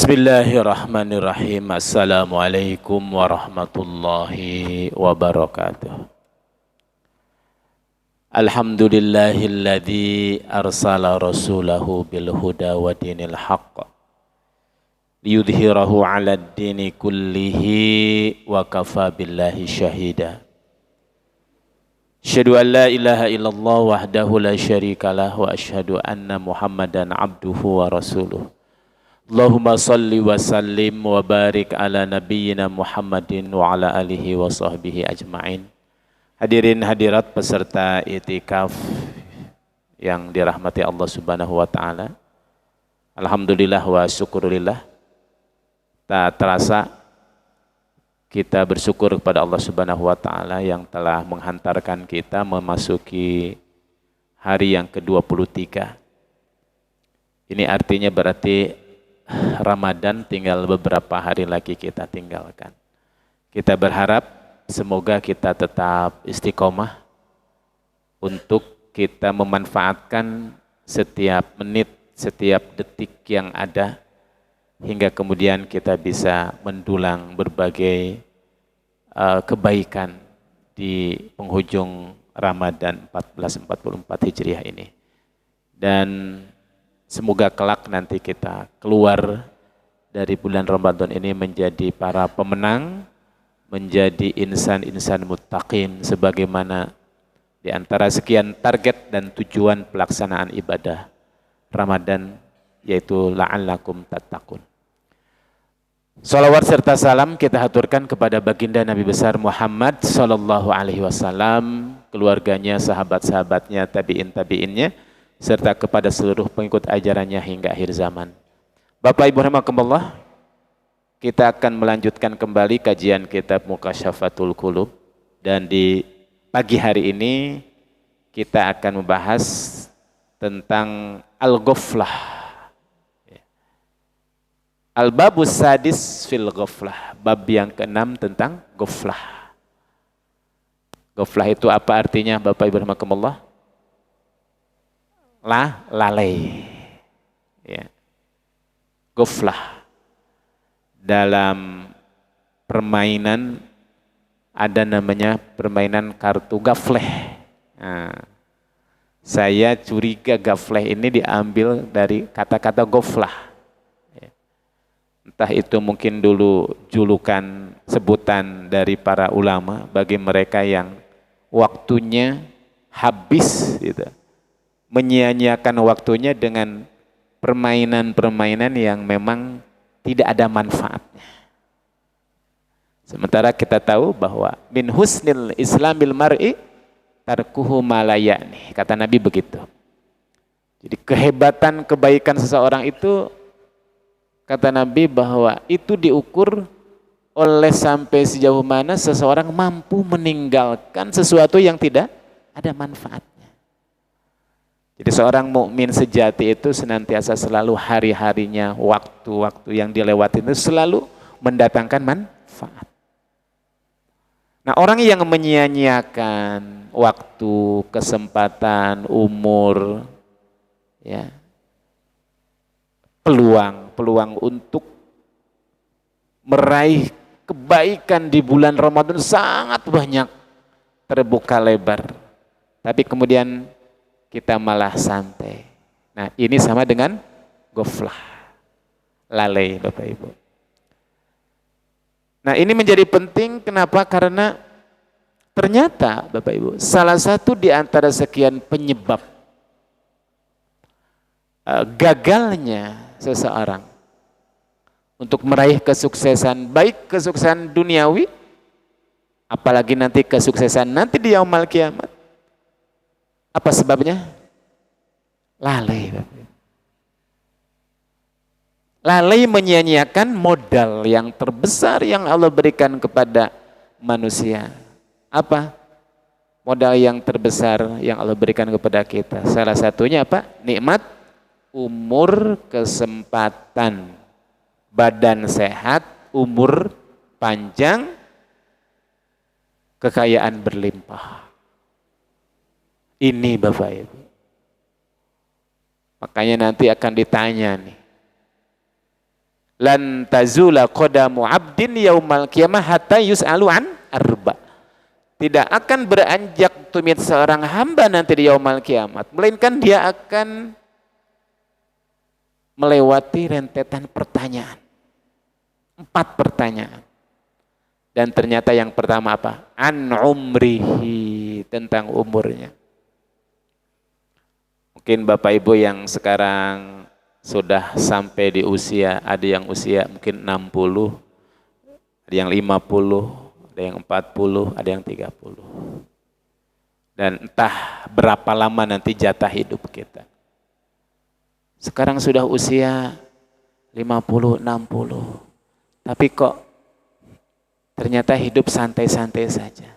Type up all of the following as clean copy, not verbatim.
Bismillahirrahmanirrahim. Assalamualaikum warahmatullahi wabarakatuh. Alhamdulillahilladzi arsala rasulahu bil huda wa dinil haqq liyudhhirahu 'alad dini kullihi wa kafa billahi syahida. Asyhadu an la ilaha illallah wahdahu la syarikalah wa asyhadu anna Muhammadan abduhu wa rasuluh. Allahumma salli wa sallim wa barik ala nabiyyina Muhammadin wa ala alihi wa sahbihi ajma'in. Hadirin hadirat peserta itikaf yang dirahmati Allah Subhanahu wa taala. Alhamdulillah wa syukurillah. Tak terasa kita bersyukur kepada Allah Subhanahu wa taala yang telah menghantarkan kita memasuki hari yang ke-23. Ini artinya berarti Ramadan tinggal beberapa hari lagi kita tinggalkan. Kita berharap semoga kita tetap istiqomah untuk kita memanfaatkan setiap menit, setiap detik yang ada hingga kemudian kita bisa mendulang berbagai kebaikan di penghujung Ramadan 1444 Hijriah ini. Dan semoga kelak nanti kita keluar dari bulan Ramadan ini menjadi para pemenang, menjadi insan-insan muttaqin sebagaimana di antara sekian target dan tujuan pelaksanaan ibadah Ramadan yaitu la'allakum tattaqun. Salawat serta salam kita haturkan kepada baginda Nabi besar Muhammad sallallahu alaihi wasallam, keluarganya, sahabat-sahabatnya, tabi'in-tabi'innya serta kepada seluruh pengikut ajarannya hingga akhir zaman. Bapak Ibu rahimakumullah, kita akan melanjutkan kembali kajian kitab Mukasyafatul Qulub dan di pagi hari ini kita akan membahas tentang al-ghaflah. Al-babus sadis fil ghaflah, bab yang ke-6 tentang ghaflah. Ghaflah itu apa artinya Bapak Ibu rahimakumullah? Lalai. Ya. Ghaflah. Dalam permainan ada namanya permainan kartu gafleh. Nah, saya curiga gafleh ini diambil dari kata-kata ghaflah. Entah itu mungkin dulu julukan sebutan dari para ulama bagi mereka yang waktunya habis gitu. Menyia-nyiakan waktunya dengan permainan-permainan yang memang tidak ada manfaatnya. Sementara kita tahu bahwa min husnil islamil mar'i tarkuhu malayani. Kata Nabi begitu. Jadi kehebatan kebaikan seseorang itu, kata Nabi bahwa itu diukur oleh sampai sejauh mana seseorang mampu meninggalkan sesuatu yang tidak ada manfaatnya. Jadi seorang mukmin sejati itu senantiasa selalu hari-harinya, waktu-waktu yang dilewati itu selalu mendatangkan manfaat. Nah, orang yang menyia-nyiakan waktu, kesempatan, umur, ya, peluang untuk meraih kebaikan di bulan Ramadan sangat banyak, terbuka lebar. Tapi kemudian kita malah santai. Nah, ini sama dengan ghaflah, lalai Bapak Ibu. Nah, ini menjadi penting kenapa? Karena ternyata Bapak Ibu, salah satu di antara sekian penyebab gagalnya seseorang untuk meraih kesuksesan, baik kesuksesan duniawi, apalagi nanti kesuksesan nanti di yaumul kiamat. Apa sebabnya? Lalai. Lalai menyia-nyiakan modal yang terbesar yang Allah berikan kepada manusia. Apa? Modal yang terbesar yang Allah berikan kepada kita. Salah satunya apa? Nikmat umur, kesempatan, badan sehat, umur panjang, kekayaan berlimpah. Ini Bapak Ibu. Makanya nanti akan ditanya nih, lan tazula qadamu 'abdin yaumal qiyamah hatta yus'alu an arba. Tidak akan beranjak tumit seorang hamba nanti di yaumal kiamat, melainkan dia akan melewati rentetan pertanyaan. 4 pertanyaan. Dan ternyata yang pertama apa? An umrihi, tentang umurnya. Mungkin Bapak Ibu yang sekarang sudah sampai di usia, ada yang usia mungkin 60, ada yang 50, ada yang 40, ada yang 30. Dan entah berapa lama nanti jatah hidup kita. Sekarang sudah usia 50, 60. Tapi kok ternyata hidup santai-santai saja.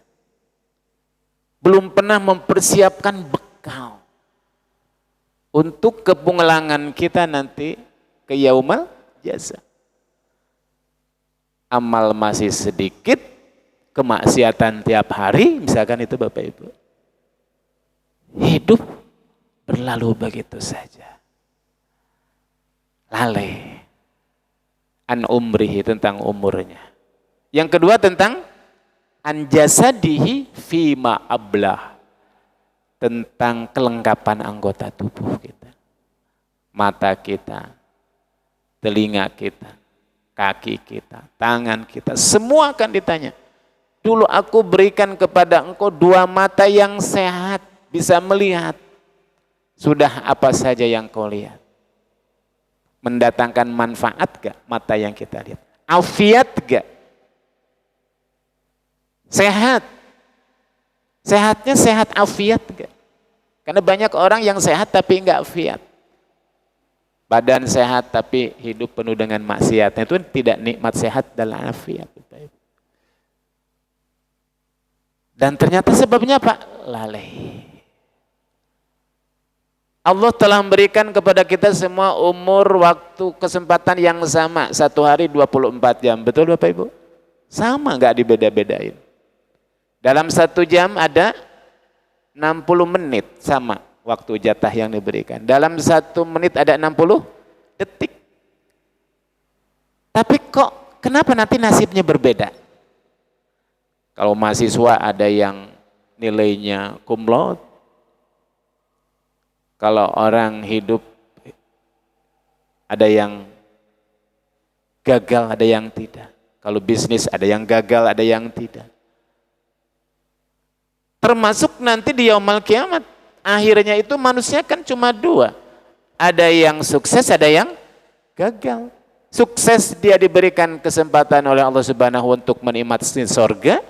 Belum pernah mempersiapkan bekal untuk kepulangan kita nanti ke yaumal jasa. Amal masih sedikit, kemaksiatan tiap hari, misalkan itu Bapak Ibu. Hidup berlalu begitu saja. Lalai. An umrihi, tentang umurnya. Yang kedua tentang an jasadihi fima ablah, tentang kelengkapan anggota tubuh kita. Mata kita, telinga kita, kaki kita, tangan kita, semua akan ditanya. Dulu aku berikan kepada engkau 2 mata yang sehat, bisa melihat. Sudah apa saja yang kau lihat? Mendatangkan manfaat gak mata yang kita lihat? Afiat gak? Sehat? Sehatnya sehat afiat gak? Karena banyak orang yang sehat tapi enggak afiat. Badan sehat tapi hidup penuh dengan maksiatnya, itu tidak nikmat sehat dalam afiat. Dan ternyata sebabnya apa? Lalai. Allah telah memberikan kepada kita semua umur, waktu, kesempatan yang sama. 1 hari 24 jam. Betul Bapak Ibu? Sama, nggak dibeda-bedain. Dalam 1 jam ada 60 menit, sama waktu jatah yang diberikan. Dalam 1 menit ada 60 detik. Tapi kok kenapa nanti nasibnya berbeda? Kalau mahasiswa ada yang nilainya cum laude. Kalau orang hidup ada yang gagal, ada yang tidak. Kalau bisnis ada yang gagal, ada yang tidak. Termasuk nanti di yaumul kiamat, akhirnya itu manusia kan cuma 2. Ada yang sukses, ada yang gagal. Sukses dia diberikan kesempatan oleh Allah Subhanahu untuk menikmati surga,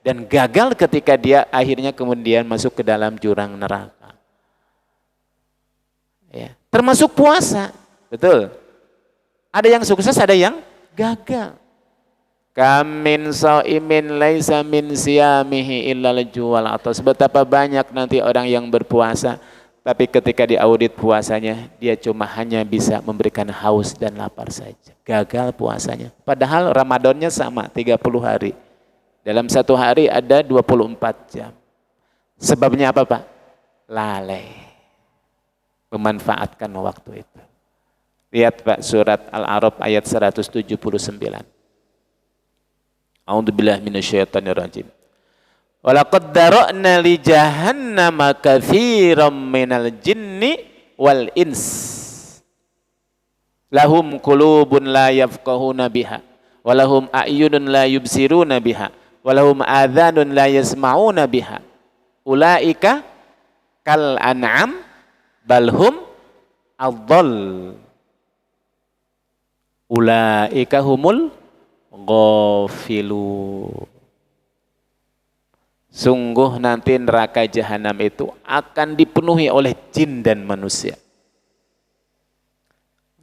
dan gagal ketika dia akhirnya kemudian masuk ke dalam jurang neraka. Ya. Termasuk puasa, betul. Ada yang sukses, ada yang gagal. Kamin shaimin laisa min siyamihi illal juwal, atau betapa banyak nanti orang yang berpuasa, tapi ketika diaudit puasanya, dia cuma hanya bisa memberikan haus dan lapar saja. Gagal puasanya. Padahal Ramadannya sama, 30 hari. Dalam 1 hari ada 24 jam. Sebabnya apa Pak? Lalai. Memanfaatkan waktu itu. Lihat Pak, surat Al-A'raf ayat 179. A'udzubillahi minasyaitonirrajim. Walaqad dara'na li jahannama katsiran minal jinni wal ins. Lahum qulubun la yafqahuna biha, walahum a'yunun la yubsiruna biha, walahum adhanun la yasma'una biha. Ulaika kal an'am balhum adhall. Ulaika humul ghafilu. Sungguh nanti neraka jahanam itu akan dipenuhi oleh jin dan manusia.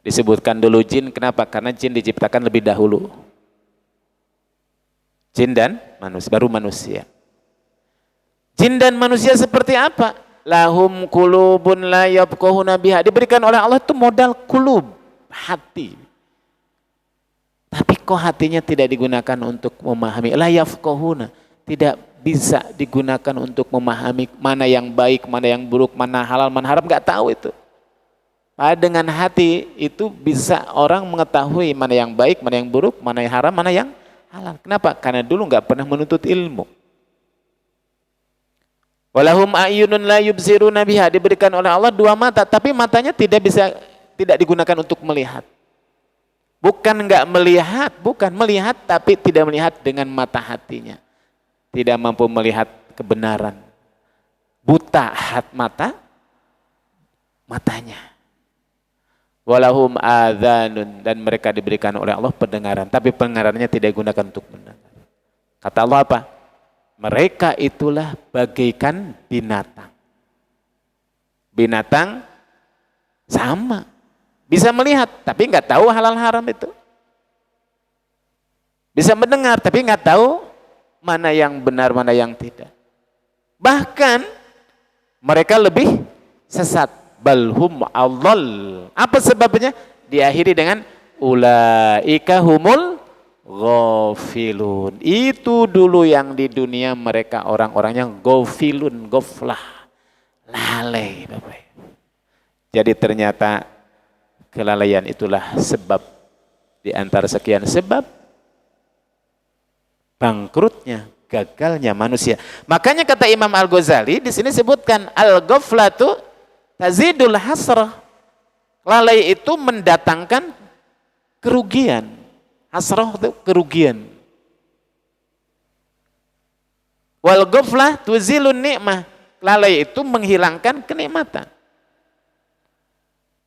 Disebutkan dulu jin, kenapa? Karena jin diciptakan lebih dahulu. Jin dan manusia, baru manusia. Jin dan manusia seperti apa? Lahum qulubun la yafqahuna biha. Diberikan oleh Allah itu modal kulub, hati. Tapi kok hatinya tidak digunakan untuk memahami. La yafqahuna, tidak bisa digunakan untuk memahami mana yang baik, mana yang buruk, mana halal, mana haram, nggak tahu itu. Dengan hati itu bisa orang mengetahui mana yang baik, mana yang buruk, mana yang haram, mana yang halal. Kenapa? Karena dulu nggak pernah menuntut ilmu. Walahum a'yunun la yubsiruna biha, diberikan oleh Allah dua mata, tapi matanya tidak digunakan untuk melihat. Bukan nggak melihat, bukan melihat tapi tidak melihat dengan mata hatinya. Tidak mampu melihat kebenaran. Buta matanya. Walahum adzanun, dan mereka diberikan oleh Allah pendengaran, tapi pendengarannya tidak digunakan untuk mendengar. Kata Allah apa? Mereka itulah bagaikan binatang. Binatang sama, bisa melihat tapi nggak tahu halal haram itu. Bisa mendengar tapi nggak tahu mana yang benar, mana yang tidak. Bahkan mereka lebih sesat. Balhum adhall. Apa sebabnya? Diakhiri dengan ulaika humul ghafilun. Itu dulu yang di dunia mereka orang-orang yang ghafilun, ghaflah, lalai, Bapak. Jadi ternyata kelalaian itulah sebab di antara sekian sebab bangkrutnya, gagalnya manusia. Makanya kata Imam Al-Ghazali di sini sebutkan al-ghaflatu tazidul hasrah. Lalai itu mendatangkan kerugian. Hasrah itu kerugian. Wal ghaflah tuzilun ni'mah. Lalai itu menghilangkan kenikmatan.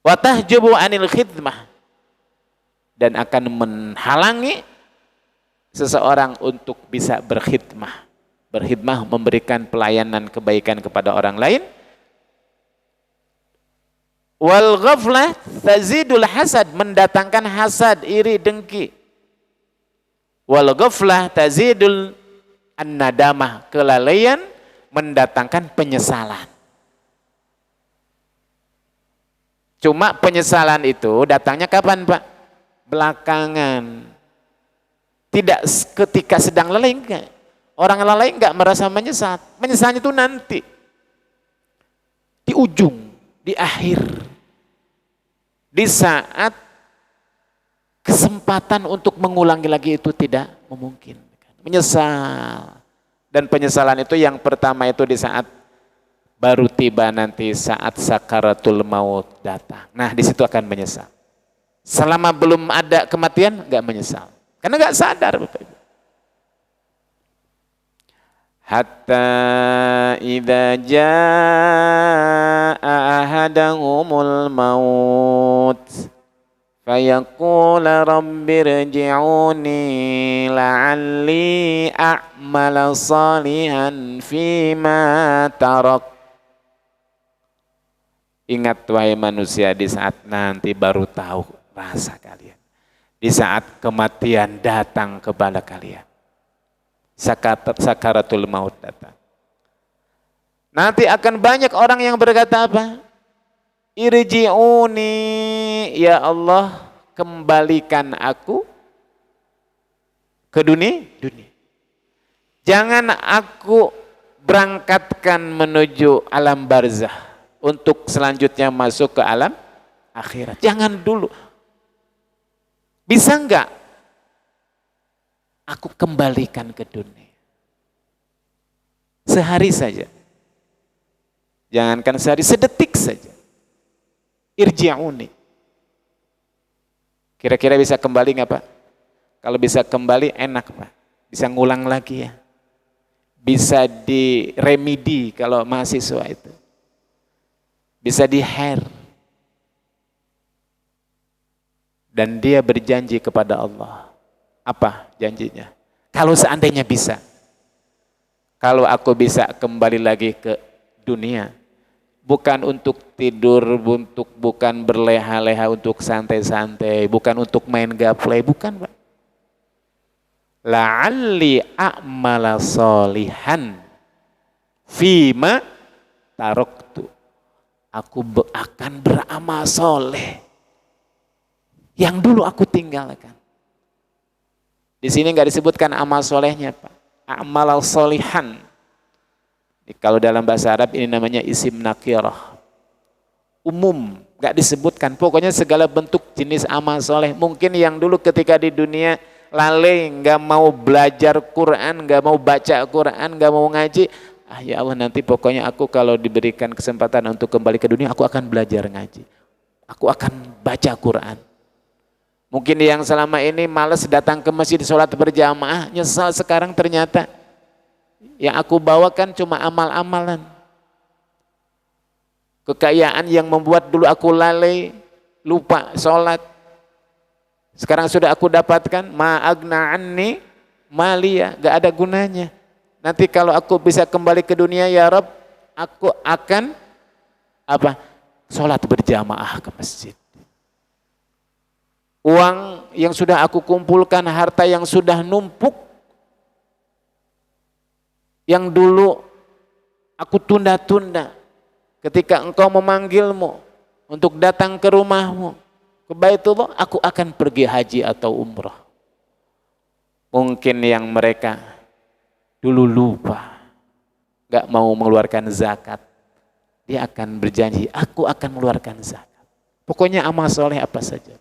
Wa tahjubu anil khidmah, dan akan menghalangi seseorang untuk bisa berkhidmah. Berkhidmah, memberikan pelayanan kebaikan kepada orang lain. Wal ghaflah tazidul hasad, mendatangkan hasad, iri, dengki. Wal ghaflah tazidul an-nadamah, kelalaian mendatangkan penyesalan. Cuma penyesalan itu datangnya kapan, Pak? Belakangan. Tidak ketika sedang lalai, enggak. Orang lalai enggak merasa menyesal. Menyesalnya itu nanti. Di ujung, di akhir. Di saat kesempatan untuk mengulangi lagi itu tidak memungkinkan. Menyesal. Dan penyesalan itu yang pertama itu di saat baru tiba nanti saat sakaratul maut datang. Nah, di situ akan menyesal. Selama belum ada kematian enggak menyesal. Karena enggak sadar, Bapak Ibu. Hatta idza jaa ahadahumul maut fayaqula rabbirji'uni la'alli a'mala salihan fima tarak. Ingat wahai manusia, di saat nanti baru tahu rasa kalian. Di saat kematian datang kepada kalian. Sakaratul maut datang. Nanti akan banyak orang yang berkata apa? Irji'uni, ya Allah, kembalikan aku ke dunia. Jangan aku berangkatkan menuju alam barzah untuk selanjutnya masuk ke alam akhirat. Jangan dulu. Bisa enggak aku kembalikan ke dunia? Sehari saja. Jangankan sehari, sedetik saja. Irji'uni. Kira-kira bisa kembali nggak Pak? Kalau bisa kembali enak Pak. Bisa ngulang lagi ya. Bisa diremedi kalau mahasiswa itu. Bisa di-hair. Dan dia berjanji kepada Allah. Apa janjinya? Kalau seandainya bisa. Kalau aku bisa kembali lagi ke dunia. Bukan untuk tidur, bukan berleha-leha, untuk santai-santai, bukan untuk main gaplay, bukan Pak. La'alli a'mala solihan fima taraktu. Aku akan beramal soleh yang dulu aku tinggalkan. Di sini nggak disebutkan amal solehnya Pak. Amal solihan. Kalau dalam bahasa Arab ini namanya isim nakirah. umum, nggak disebutkan. Pokoknya segala bentuk jenis amal soleh. Mungkin yang dulu ketika di dunia lalai, nggak mau belajar Quran, nggak mau baca Quran, nggak mau ngaji. Ya Allah, nanti pokoknya aku kalau diberikan kesempatan untuk kembali ke dunia, aku akan belajar ngaji. Aku akan baca Quran. Mungkin yang selama ini malas datang ke masjid sholat berjamaah, nyesal sekarang ternyata yang aku bawakan cuma amal-amalan. Kekayaan yang membuat dulu aku lalai, lupa sholat. Sekarang sudah aku dapatkan, ma'agna anni maliyah, gak ada gunanya. Nanti kalau aku bisa kembali ke dunia, ya Rabb, aku akan sholat berjamaah ke masjid. Uang yang sudah aku kumpulkan, harta yang sudah numpuk, yang dulu aku tunda-tunda, ketika engkau memanggilmu untuk datang ke rumahmu, ke Baitullah, aku akan pergi haji atau umrah. Mungkin yang mereka dulu lupa, gak mau mengeluarkan zakat, dia akan berjanji, aku akan mengeluarkan zakat. Pokoknya amal soleh apa saja.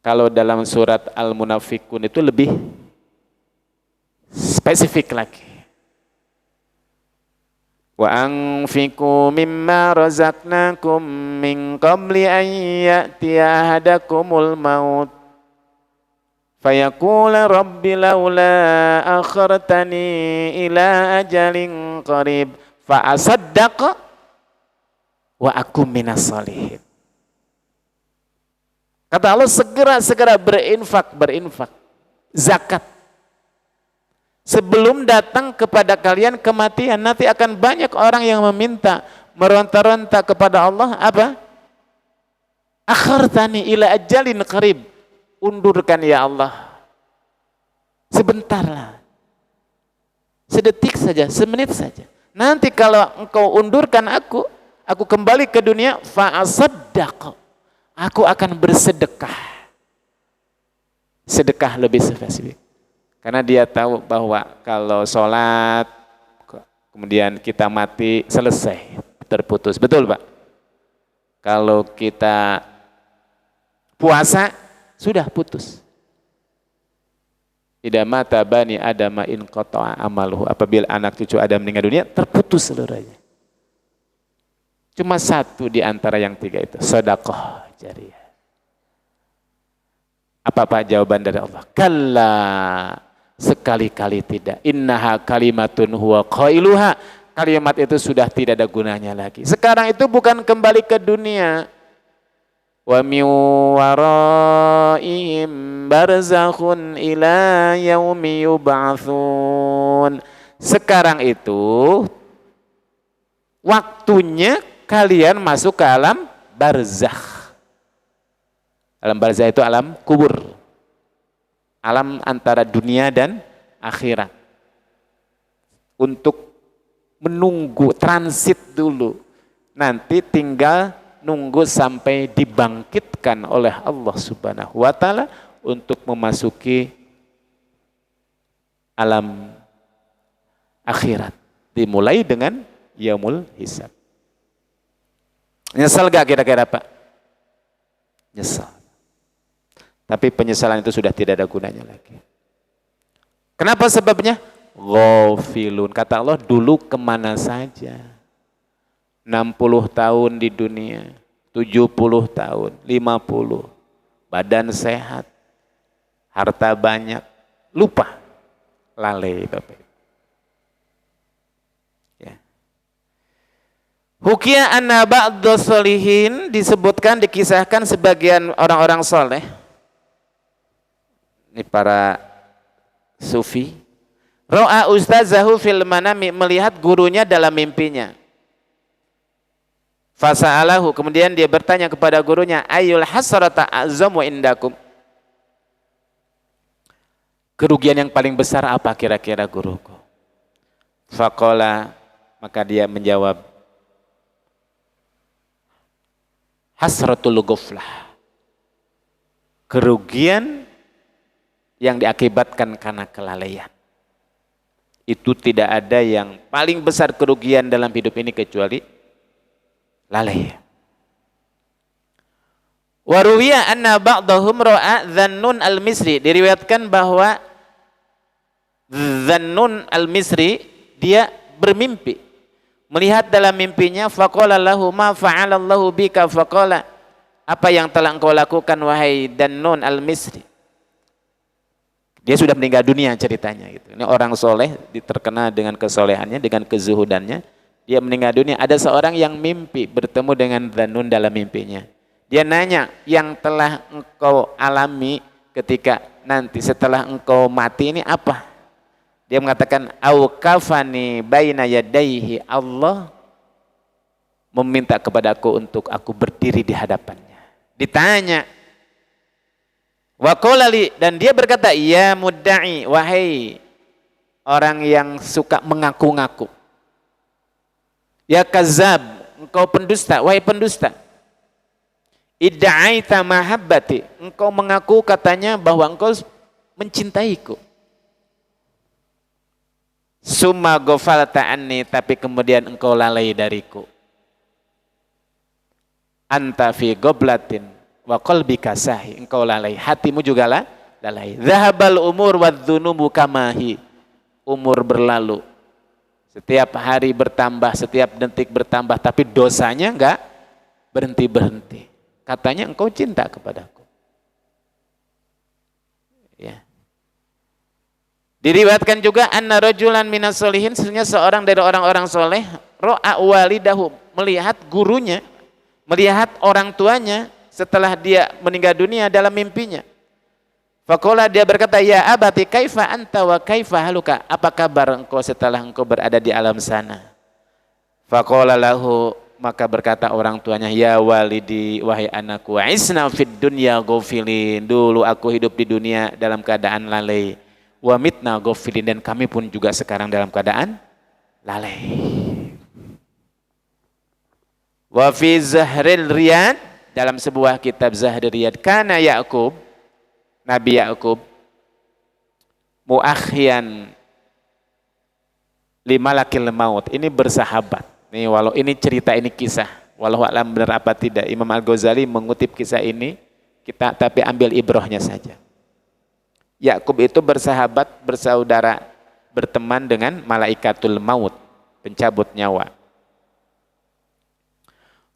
Kalau dalam surat Al-Munafikun itu lebih spesifik lagi. Wa anfiqu mimma razaqnakum min qabli an ya'tiya ahadakumul maut fayaqula rabbi laula akhartani ila ajalin qarib fa asaddaqa wa akum minas shalihin. Kata Allah, segera berinfak zakat. Sebelum datang kepada kalian kematian, nanti akan banyak orang yang meminta, meronta-ronta kepada Allah, apa? Akhartani ila ajalin qarib. Undurkan ya Allah. Sebentarlah. Sedetik saja, semenit saja. Nanti kalau engkau undurkan aku kembali ke dunia, fa'asaddaq. Aku akan bersedekah. Sedekah lebih spesifik. Karena dia tahu bahwa kalau sholat, kemudian kita mati, selesai, terputus. Betul Pak? Kalau kita puasa, sudah putus. Idza mata bani Adam in qata'a amaluhu. Apabila anak cucu Adam meninggal dunia, terputus seluruhnya. Cuma satu di antara yang tiga itu, sedekah jariyah. Apa jawaban dari Allah? Kalla, sekali-kali tidak. Innaha kalimatun huwa qailuha. Kalimat itu sudah tidak ada gunanya lagi. Sekarang itu bukan kembali ke dunia. Wa min waraihim barzakhun ila yaumi yub'atsun. Sekarang itu waktunya kalian masuk ke alam barzakh. Alam barzakh itu alam kubur. Alam antara dunia dan akhirat. Untuk menunggu, transit dulu. Nanti tinggal nunggu sampai dibangkitkan oleh Allah Subhanahu wa taala untuk memasuki alam akhirat. Dimulai dengan yaumul hisab. Nyesal gak kira-kira Pak? Nyesal. Tapi penyesalan itu sudah tidak ada gunanya lagi. Kenapa sebabnya? Ghafilun. Kata Allah, dulu kemana saja? 60 tahun di dunia, 70 tahun, 50. Badan sehat, harta banyak, lupa. Lalai Bapak. Hukia anna ba'dhu sholihin, disebutkan, dikisahkan sebagian orang-orang soleh. Ini para sufi. Ro'a ustazahu fil manami, melihat gurunya dalam mimpinya. Fasa'alahu, kemudian dia bertanya kepada gurunya, ayyul hasrata azamu indakum. Kerugian yang paling besar apa kira-kira guruku? Faqala, maka dia menjawab, hasratul ghaflah, kerugian yang diakibatkan karena kelalaian. Itu tidak ada yang paling besar kerugian dalam hidup ini kecuali lalai. Wa ruwiya anna ba'dahum ra'a Dhannun al-Misri, diriwayatkan bahwa Dhannun al-Misri dia bermimpi, melihat dalam mimpinya, faqala lahu ma fa'alallahu bika, faqala, apa yang telah engkau lakukan wahai Dhannun al-Misri. Dia sudah meninggal dunia ceritanya gitu. Ini orang soleh, terkenal dengan kesolehannya, dengan kezuhudannya. Dia meninggal dunia. Ada seorang yang mimpi bertemu dengan Dhannun dalam mimpinya. Dia nanya, yang telah engkau alami ketika nanti setelah engkau mati ini apa? Dia mengatakan, auqafani baina yadaihi, Allah meminta kepadaku untuk aku berdiri di hadapannya. Ditanya, wa qala li, dan dia berkata, ya mudda'i, wahai orang yang suka mengaku-ngaku, ya kazab, engkau pendusta, wahai pendusta, idda'aita mahabbati, engkau mengaku katanya bahwa engkau mencintaiku, summa ghafalta anni, tapi kemudian engkau lalai dariku, anta fi goblatin wa qalbika sahi, engkau lalai, hatimu juga lalai. Zahabal umur wa dzunubu kamahi, umur berlalu, setiap hari bertambah, setiap detik bertambah, tapi dosanya enggak berhenti-berhenti. Katanya engkau cinta kepadaku. Ya. Diriwayatkan juga anna rajulan minas solihin, sesungguhnya seorang dari orang-orang soleh, ro'a walidahu, melihat gurunya, melihat orang tuanya setelah dia meninggal dunia dalam mimpinya. Faqala, dia berkata, ya abati kaifa anta wa kaifa haluka, apa kabar engkau setelah engkau berada di alam sana? Faqala lahu, maka berkata orang tuanya, ya walidi, wahai anakku, isna fid dunya ghafilin, dulu aku hidup di dunia dalam keadaan lalai, wa mitna ghafilin, dan kami pun juga sekarang dalam keadaan lalai. Wa fi Zahril Riyad, dalam sebuah kitab Zahril Riyad, kana Ya'qub, Nabi Ya'qub, muakhiyan limalakil maut, ini bersahabat. Nih, walau ini cerita, ini kisah, walau alam benar apa tidak, Imam Al-Ghazali mengutip kisah ini, kita tapi ambil ibrohnya saja. Ya'qub itu bersahabat, bersaudara, berteman dengan malaikatul maut, pencabut nyawa.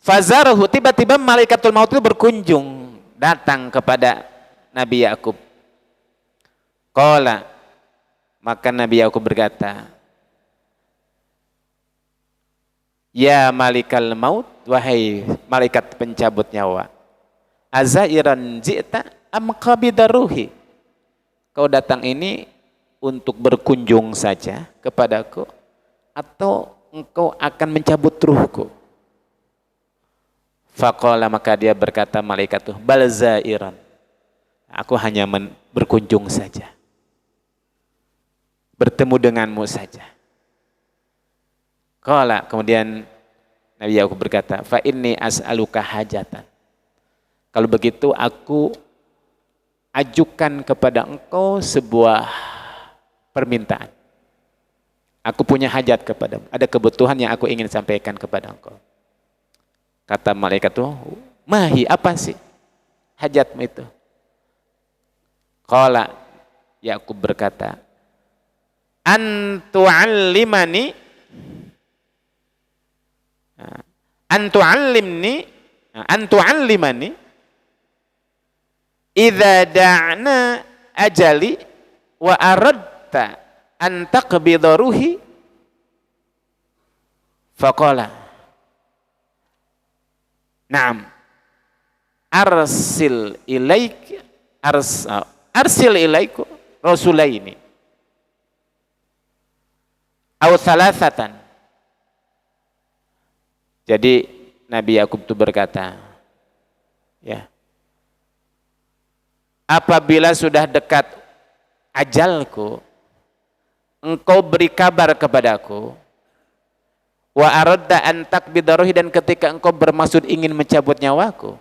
Fazarahu, tiba-tiba malaikatul maut itu berkunjung, datang kepada Nabi Ya'qub. Qala, maka Nabi Ya'qub berkata, ya malikal maut, wahai malaikat pencabut nyawa, azairan ji'ta am qabidar ruhi, kau datang ini untuk berkunjung saja kepadaku atau engkau akan mencabut ruhku? Faqala, maka dia berkata malaikat itu, bal zairan, aku hanya berkunjung saja, bertemu denganmu saja. Qala, kemudian Nabi Ya'qub berkata, fa inni as'aluka hajatan, kalau begitu aku ajukan kepada engkau sebuah permintaan. Aku punya hajat kepadamu, ada kebutuhan yang aku ingin sampaikan kepada engkau. Kata malaikat itu, mahi, apa sih hajatmu itu? Qala, Ya'qub berkata, antu'allimani, antu'allimani idza da'na ajali wa aradta an taqbidha ruhi. Faqala, na'am, arsil ilaiku rasulaini aw thalathatan. Jadi Nabi Ya'qub itu berkata, ya, apabila sudah dekat ajalku, engkau beri kabar kepadaku, wa aradda an taqbidha ruhi, dan ketika engkau bermaksud ingin mencabut nyawaku.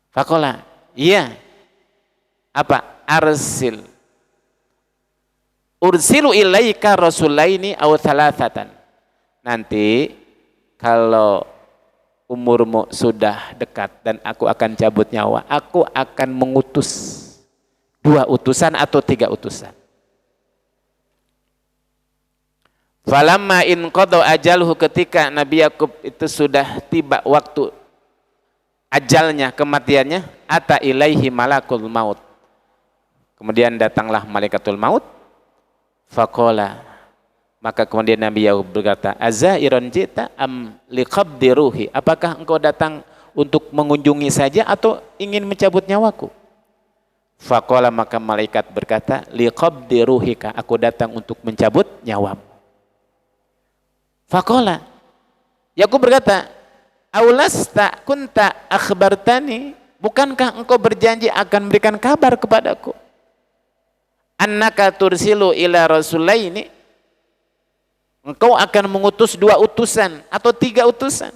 Faqala, iya, apa? Ursilu ilaika rasulaini aw thalathatan. Nanti kalau umurmu sudah dekat dan aku akan cabut nyawa, aku akan mengutus 2 utusan atau 3 utusan. Falamma in qada ajalhu, ketika Nabi Yakub itu sudah tiba waktu ajalnya, kematiannya, ata ilaihi malakul maut. Kemudian datanglah malaikatul maut. Faqala, maka kemudian Nabi Yakub berkata, azairon jita am liqabdi ruhi, apakah engkau datang untuk mengunjungi saja atau ingin mencabut nyawaku? Faqala, maka malaikat berkata, liqabdi ruhika, aku datang untuk mencabut nyawamu. Faqala, Yakub berkata, aulasta kunta akhbartani, bukankah engkau berjanji akan memberikan kabar kepadaku? Annaka tursilu ila rasulaini, engkau akan mengutus 2 utusan atau 3 utusan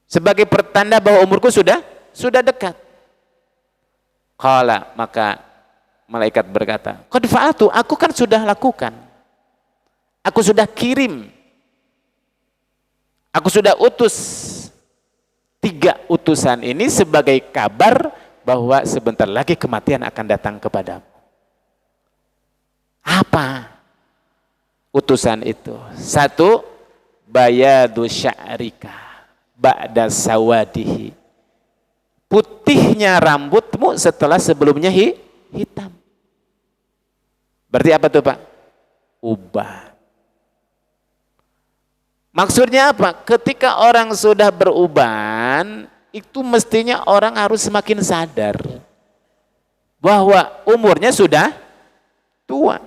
sebagai pertanda bahwa umurku sudah dekat. Qala, maka malaikat berkata, qad fa'altu, aku kan sudah lakukan. Aku sudah kirim. Aku sudah utus 3 utusan ini sebagai kabar bahwa sebentar lagi kematian akan datang kepadamu. Apa utusan itu? 1, bayadu sya'rika ba'da sawadihi, putihnya rambutmu setelah sebelumnya hitam. Berarti apa tuh Pak? Ubah. Maksudnya apa? Ketika orang sudah beruban, itu mestinya orang harus semakin sadar bahwa umurnya sudah tua.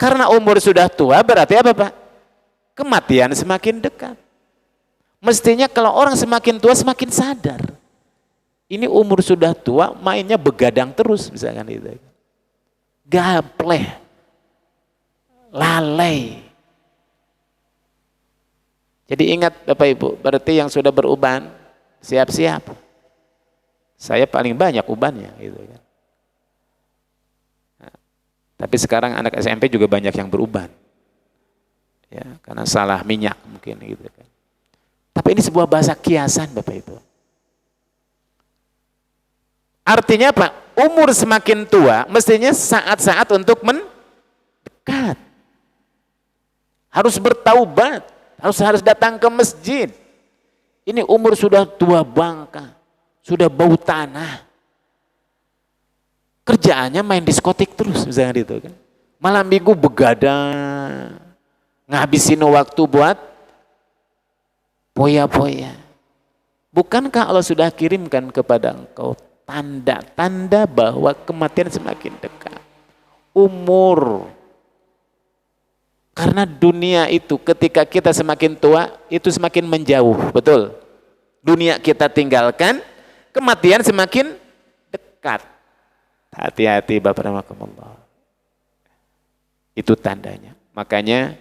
Karena umur sudah tua berarti apa Pak? Kematian semakin dekat. Mestinya kalau orang semakin tua semakin sadar. Ini umur sudah tua, mainnya begadang terus misalkan itu. Gapleh, lalai. Jadi ingat Bapak Ibu, berarti yang sudah beruban, siap-siap. Saya paling banyak ubannya. Gitu kan. Nah, tapi sekarang anak SMP juga banyak yang beruban. Ya, karena salah minyak mungkin. Gitu kan. Tapi ini sebuah bahasa kiasan Bapak Ibu. Artinya apa? Umur semakin tua, mestinya saat-saat untuk mendekat. Harus bertaubat. Harus datang ke masjid. Ini umur sudah tua bangka, sudah bau tanah. Kerjaannya main diskotik terus misalnya gitu kan. Malam minggu begadang, ngabisin waktu buat poya-poya. Bukankah Allah sudah kirimkan kepada engkau tanda-tanda bahwa kematian semakin dekat? Umur. Karena dunia itu ketika kita semakin tua, itu semakin menjauh, betul. Dunia kita tinggalkan, kematian semakin dekat. Hati-hati Bapak Rahmatullah. Itu tandanya. Makanya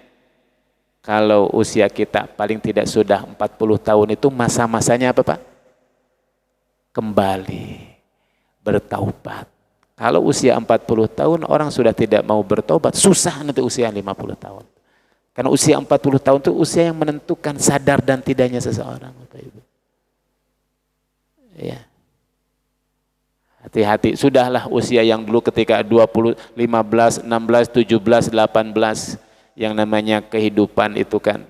kalau usia kita paling tidak sudah 40 tahun itu masa-masanya apa Pak? Kembali bertaubat. Kalau usia 40 tahun orang sudah tidak mau bertobat, susah nanti usia 50 tahun. Karena usia 40 tahun itu usia yang menentukan sadar dan tidaknya seseorang. Ya. Hati-hati, sudahlah usia yang dulu ketika 20, 15, 16, 17, 18, yang namanya kehidupan itu kan,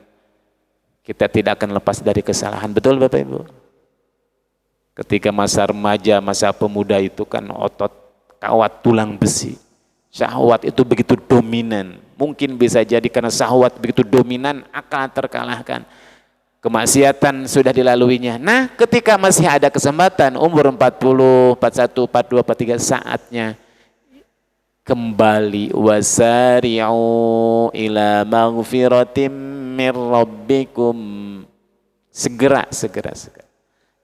kita tidak akan lepas dari kesalahan. Betul Bapak Ibu? Ketika masa remaja, masa pemuda itu kan otot, kawat tulang besi. Syahwat itu begitu dominan. Mungkin bisa jadi karena syahwat begitu dominan, akal terkalahkan. Kemaksiatan sudah dilaluinya. Nah, ketika masih ada kesempatan, umur 40, 41, 42, 43, saatnya kembali. Wasari'u ila maghfiratim mir rabbikum. Segera.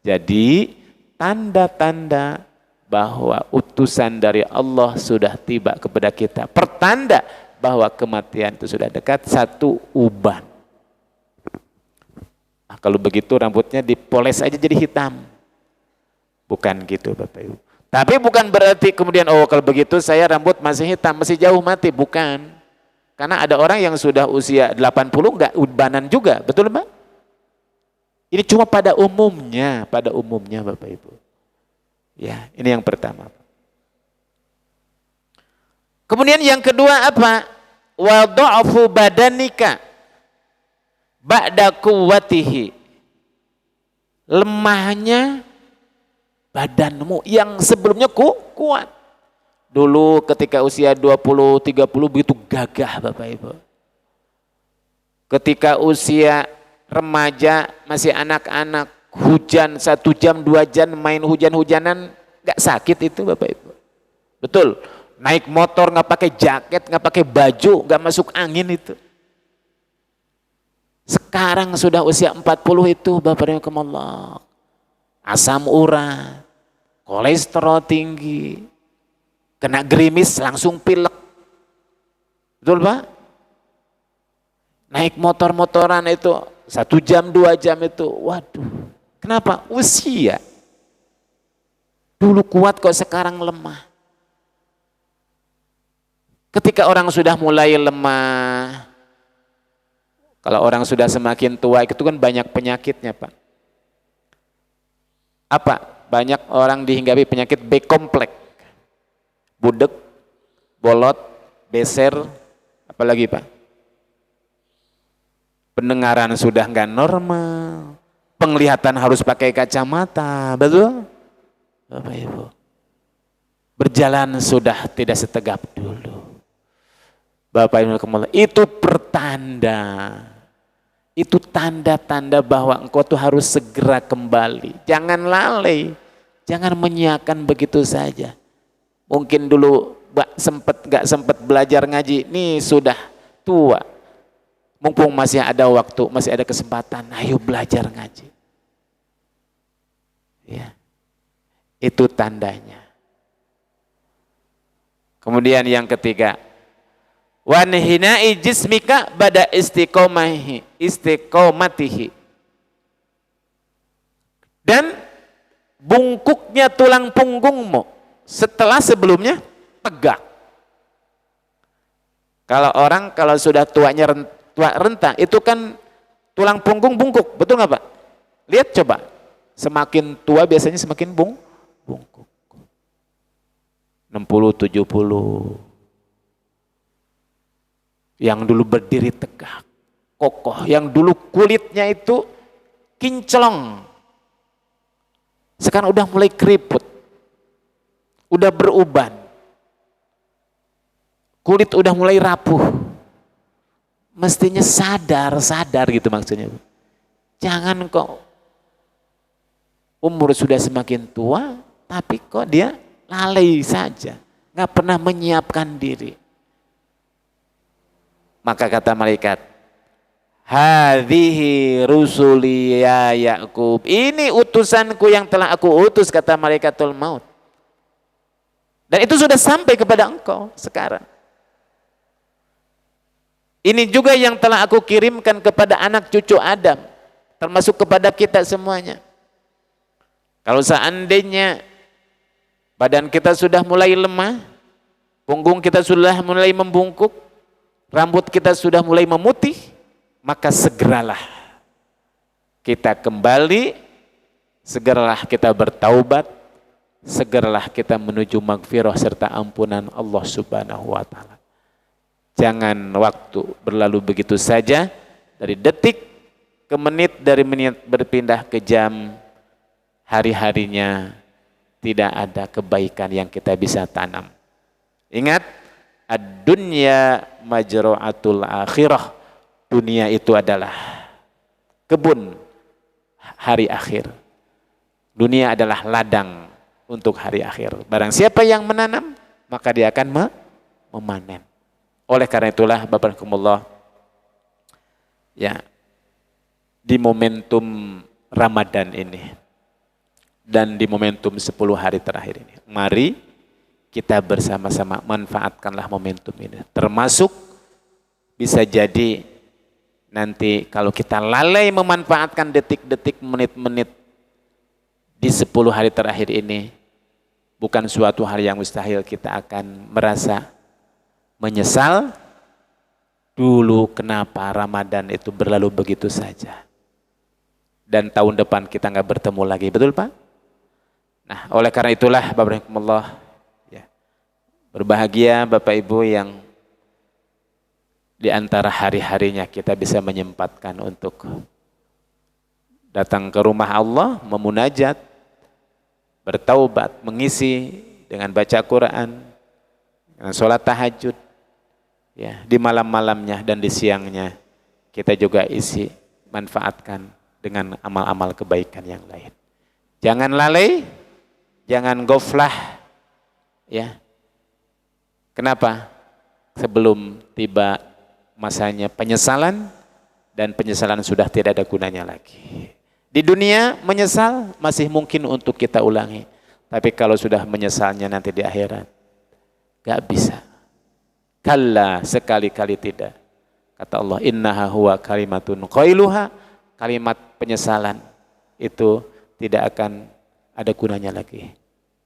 Jadi, tanda-tanda bahwa utusan dari Allah sudah tiba kepada kita. Pertanda bahwa kematian itu sudah dekat. 1, uban. Nah, kalau begitu rambutnya dipoles aja jadi hitam. Bukan gitu Bapak Ibu. Tapi bukan berarti kemudian, oh kalau begitu saya rambut masih hitam, masih jauh mati. Bukan. Karena ada orang yang sudah usia 80 enggak ubanan juga, betul Mbak? Ini cuma pada umumnya Bapak Ibu. Ya, ini yang pertama. Kemudian yang kedua apa? Wa dha'fu badanika ba'da quwwatihi. Lemahnya badanmu yang sebelumnya kuat. Dulu ketika usia 20, 30 begitu gagah Bapak Ibu. Ketika usia remaja masih anak-anak, hujan 1 jam 2 jam main hujan-hujanan gak sakit itu Bapak Ibu. Betul, naik motor gak pakai jaket, gak pakai baju, gak masuk angin itu. Sekarang sudah usia 40 itu Bapak Ibu, asam urat, kolesterol tinggi, kena gerimis langsung pilek. Betul Pak? Naik motor-motoran itu 1 jam 2 jam itu, waduh. Kenapa? Usia. Dulu kuat kok sekarang lemah. Ketika orang sudah mulai lemah, kalau orang sudah semakin tua itu kan banyak penyakitnya Pak. Apa? Banyak orang dihinggapi penyakit B kompleks. Budek, bolot, beser, apalagi Pak? Pendengaran sudah nggak normal, penglihatan harus pakai kacamata, betul? Bapak Ibu, berjalan sudah tidak setegap dulu. Bapak Ibu, itu pertanda, itu tanda-tanda bahwa engkau tuh harus segera kembali. Jangan lalai, jangan menyiakan begitu saja. Mungkin dulu nggak sempet belajar ngaji, nih sudah tua. Mumpung masih ada waktu, masih ada kesempatan, ayo belajar ngaji. Ya, itu tandanya. Kemudian yang ketiga, wanhina'i jismika bada istiqomatihi. Dan bungkuknya tulang punggungmu setelah sebelumnya tegak. Kalau sudah tua renta itu kan tulang punggung bungkuk, betul nggak Pak? Lihat coba, semakin tua biasanya semakin bungkuk. 60, 70. Yang dulu berdiri tegak, kokoh, yang dulu kulitnya itu kinclong, sekarang udah mulai keriput, udah beruban, kulit udah mulai rapuh. Mestinya sadar gitu maksudnya. Jangan kok umur sudah semakin tua, tapi kok dia lalai saja, nggak pernah menyiapkan diri. Maka kata malaikat, hadhihi rusuli ya Yakub, ini utusanku yang telah aku utus, kata malaikatul maut. Dan itu sudah sampai kepada engkau sekarang. Ini juga yang telah aku kirimkan kepada anak cucu Adam, termasuk kepada kita semuanya. Kalau seandainya badan kita sudah mulai lemah, punggung kita sudah mulai membungkuk, rambut kita sudah mulai memutih, maka segeralah kita kembali, segeralah kita bertaubat, segeralah kita menuju magfirah serta ampunan Allah Subhanahu wa taala. Jangan waktu berlalu begitu saja, dari detik ke menit, dari menit berpindah ke jam, hari-harinya tidak ada kebaikan yang kita bisa tanam. Ingat, ad-dunya majra'atul akhirah. Dunia itu adalah kebun hari akhir. Dunia adalah ladang untuk hari akhir. Barang siapa yang menanam, maka dia akan memanen. Oleh karena itulah Bapak-Bapak, ya, di momentum Ramadan ini dan di momentum 10 hari terakhir ini, mari kita bersama-sama manfaatkanlah momentum ini. Termasuk bisa jadi nanti kalau kita lalai memanfaatkan detik-detik, menit-menit di 10 hari terakhir ini, bukan suatu hal yang mustahil kita akan merasa menyesal dulu kenapa Ramadan itu berlalu begitu saja. Dan tahun depan kita nggak bertemu lagi, betul Pak? Nah, oleh karena itulah Bapak ya, berbahagia Bapak Ibu yang di antara hari-harinya kita bisa menyempatkan untuk datang ke rumah Allah, memunajat, bertaubat, mengisi dengan baca Quran, dengan sholat tahajud, ya, di malam-malamnya dan di siangnya kita juga isi, manfaatkan dengan amal-amal kebaikan yang lain. Jangan lalai, jangan goflah, ya. Kenapa? Sebelum tiba masanya penyesalan, dan penyesalan sudah tidak ada gunanya lagi. Di dunia menyesal masih mungkin untuk kita ulangi, tapi kalau sudah menyesalnya nanti di akhirat, gak bisa. Kalla, sekali-kali tidak. Kata Allah, innaha huwa kalimatun qailuha, kalimat penyesalan itu tidak akan ada gunanya lagi.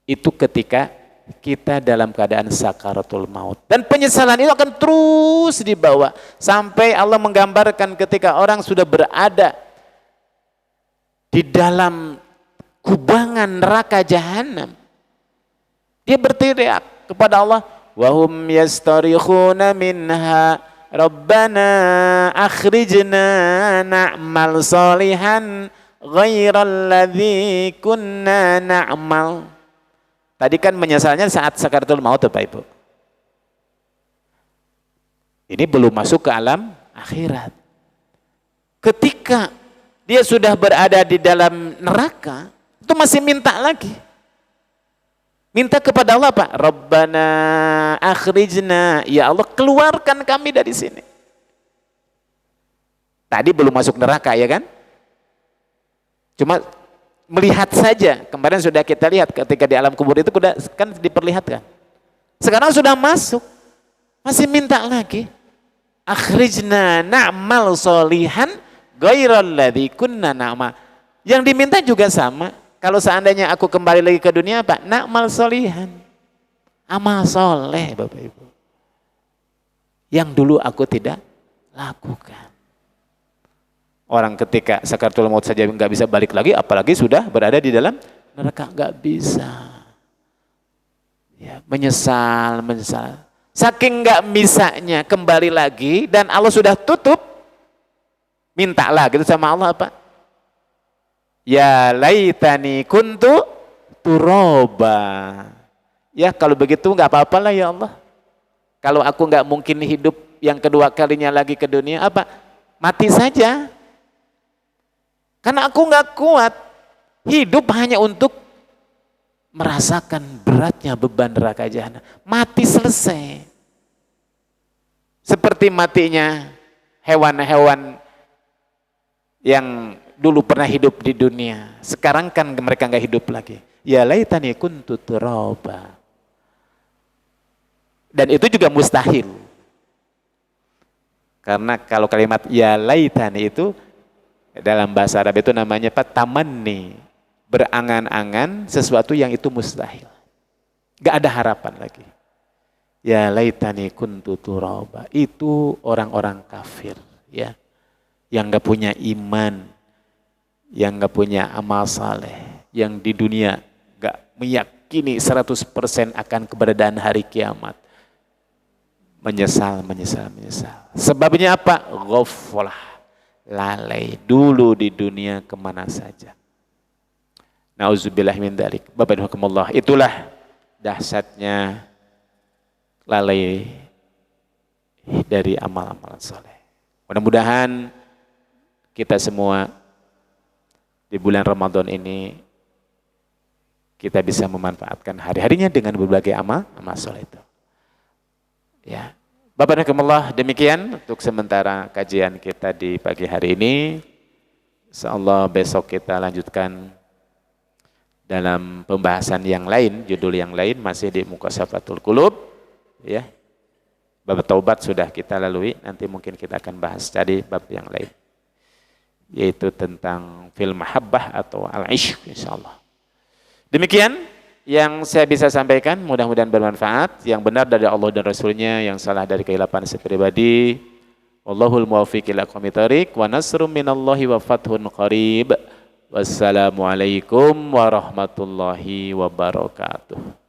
Itu ketika kita dalam keadaan sakaratul maut. Dan penyesalan itu akan terus dibawa sampai Allah menggambarkan ketika orang sudah berada di dalam kubangan neraka jahanam. Dia berteriak kepada Allah, wahum yastarikhuna minha Rabbana akhrijna na'mal salihan ghairal ladzi kunna na'mal. Tadi kan menyesalnya saat sakaratul maut Bapak Ibu. Ini belum masuk ke alam akhirat. Ketika dia sudah berada di dalam neraka, itu masih minta lagi. Minta kepada Allah Pak, Rabbana akhrijna, ya Allah keluarkan kami dari sini. Tadi belum masuk neraka ya kan? Cuma melihat saja, kemarin sudah kita lihat ketika di alam kubur itu kan diperlihatkan. Sekarang sudah masuk, masih minta lagi. Akhrijna na'mal solihan ghairal ladzi kunna na'mal. Yang diminta juga sama. Kalau seandainya aku kembali lagi ke dunia Pak, na'mal solihan, amal soleh Bapak Ibu, yang dulu aku tidak lakukan. Orang ketika sakaratul maut saja nggak bisa balik lagi, apalagi sudah berada di dalam neraka, nggak bisa. Ya, menyesal. Saking nggak bisanya kembali lagi dan Allah sudah tutup, mintalah gitu sama Allah Pak. Ya laitani kuntu turoba. Ya kalau begitu nggak apa-apa lah ya Allah. Kalau aku nggak mungkin hidup yang kedua kalinya lagi ke dunia, apa? Mati saja. Karena aku nggak kuat hidup hanya untuk merasakan beratnya beban neraka jahanam. Mati selesai. Seperti matinya hewan-hewan yang dulu pernah hidup di dunia, sekarang kan mereka nggak hidup lagi. Ya laitani kuntu turaba. Dan itu juga mustahil. Karena kalau kalimat ya laitani itu dalam bahasa Arab itu namanya tamanni, berangan-angan sesuatu yang itu mustahil. Nggak ada harapan lagi. Ya laitani kuntu turaba. Itu orang-orang kafir, ya, yang nggak punya iman, yang nggak punya amal saleh, yang di dunia nggak meyakini 100% akan keberadaan hari kiamat, menyesal. Sebabnya apa? Ghaflah, lalai dulu di dunia kemana saja. Nauzubillah min dzalik. Bapak dan Hakumullah, itulah dahsyatnya lalai dari amal-amalan saleh. Mudah-mudahan kita semua di bulan Ramadan ini kita bisa memanfaatkan hari-harinya dengan berbagai amal soleh itu. Ya, Bapak dan Hakumullah, demikian untuk sementara kajian kita di pagi hari ini. Insyaallah besok kita lanjutkan dalam pembahasan yang lain, judul yang lain masih di Muqashafatul Qulub. Ya, bab taubat sudah kita lalui, nanti mungkin kita akan bahas tadi bab yang lain, yaitu tentang fil mahabbah atau al-ishq insyaallah. Demikian yang saya bisa sampaikan, mudah-mudahan bermanfaat. Yang benar dari Allah dan Rasulnya, yang salah dari kehilapan saya pribadi. Wallahul muwaffiq ila aqwamit thoriq wa nasrun minallahi wa fathun qarib. Wassalamualaikum warahmatullahi wabarakatuh.